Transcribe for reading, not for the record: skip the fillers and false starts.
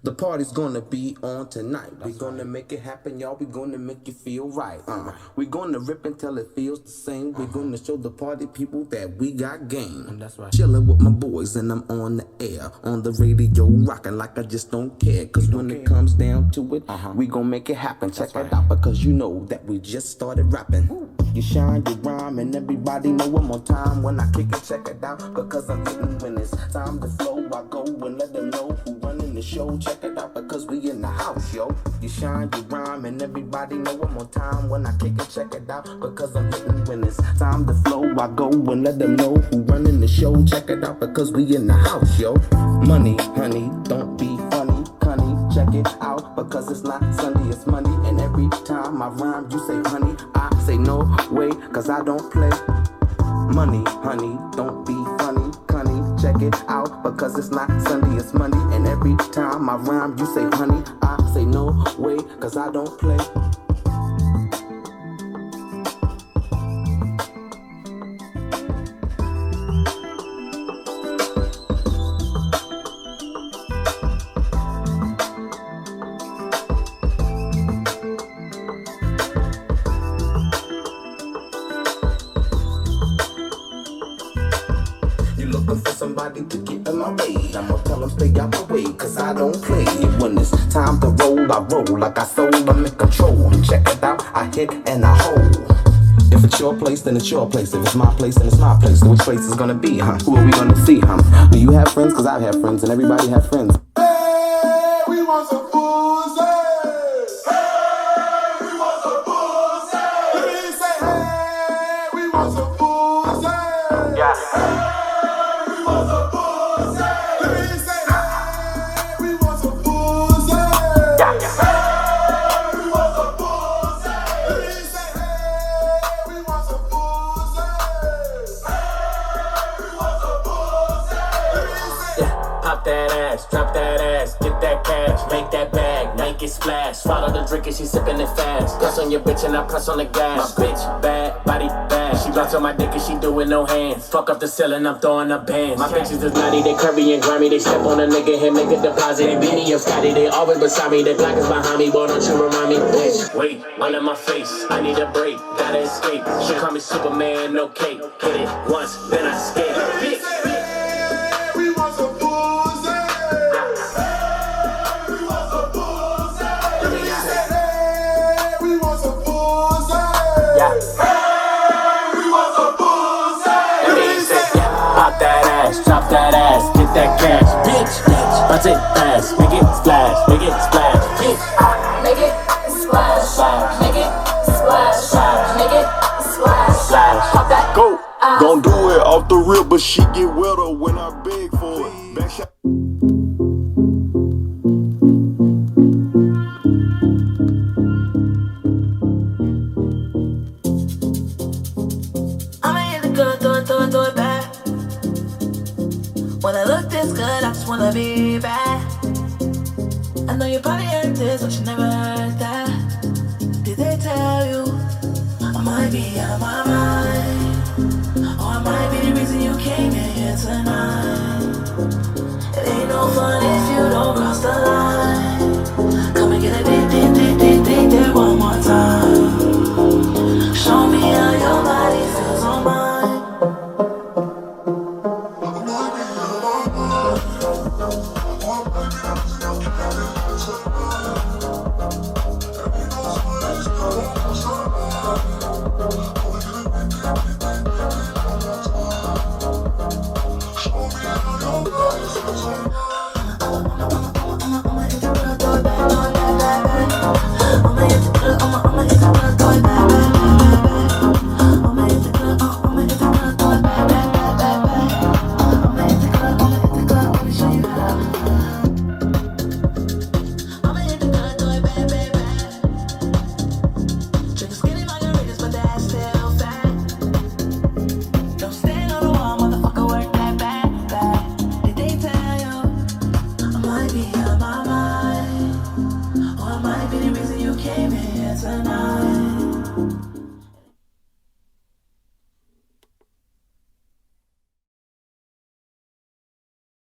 The party's gonna be on tonight. We're gonna make it happen, y'all. We're gonna make you feel right. We're gonna rip until it feels the same. We're gonna show the party people that we got game. That's right. Chilling with my boys and I'm on the air, on the radio, rocking like I just don't care. Cause when it comes down to it, we gonna make it happen. Check it out, because you know that we just started rapping. You shine, you rhyme, and everybody know I'm on time when I kick it. Check it out, because I'm hitting when it's time to flow. I go and let them know who running the show. Check it out, because we in the house, yo. You shine, you rhyme, and everybody know I'm on time when I kick it. Check it out, because I'm hitting when it's time to flow. I go and let them know who running the show. Check it out, because we in the house, yo. Money, honey, don't be funny, honey. Check it out, because it's not Sunday, it's Monday. And every time I rhyme, you say honey, I say no way, cause I don't play. Money, honey, don't be funny, honey. Check it out, because it's not Sunday, it's Monday. And every time I rhyme, you say honey, I say no way, cause I don't play. Looking for somebody to get in my way. I'ma tell them stay out my way, cause I don't play. When it's time to roll, I roll like I sold, I'm in control. Check it out, I hit and I hold. If it's your place, then it's your place. If it's my place, then it's my place. So which place is gonna be, huh? Who are we gonna see, huh? Do you have friends? Cause I have friends, and everybody have friends. Hey, we want some pussy. Hey, we want some pussy. Let me say, hey, we want some pussy. Yeah. That ass, drop that ass, get that cash, make that bag, make it splash. Follow the drink and she sipping it fast. Press on your bitch and I press on the gas. My bitch bad, body bad. She bounce on my dick and she do it no hands. Fuck up the ceiling, I'm throwing up bands. My bitches is naughty, they curvy and grimy. They step on a nigga and make a deposit. They Benny or Scotty, they always beside me. The Glock is behind me, boy, don't you remind me, bitch. Wait, one in my face, I need a break, gotta escape. She call me Superman, no cape. Hit it once, then I skate. Bitch. Drop that ass, get that cash, bitch, bitch. Bounce it fast, make it splash, bitch. Make it splash, make it splash, make it splash. Pop that. Go. Gon' do it off the rip, but she get wetter when I beg for it. Back shot. I'ma hit the good, throw it back. When I look this good, I just wanna be bad. I know you probably heard this, but you never heard that. Did they tell you I might be out of my mind? Or I might be the reason you came in here tonight.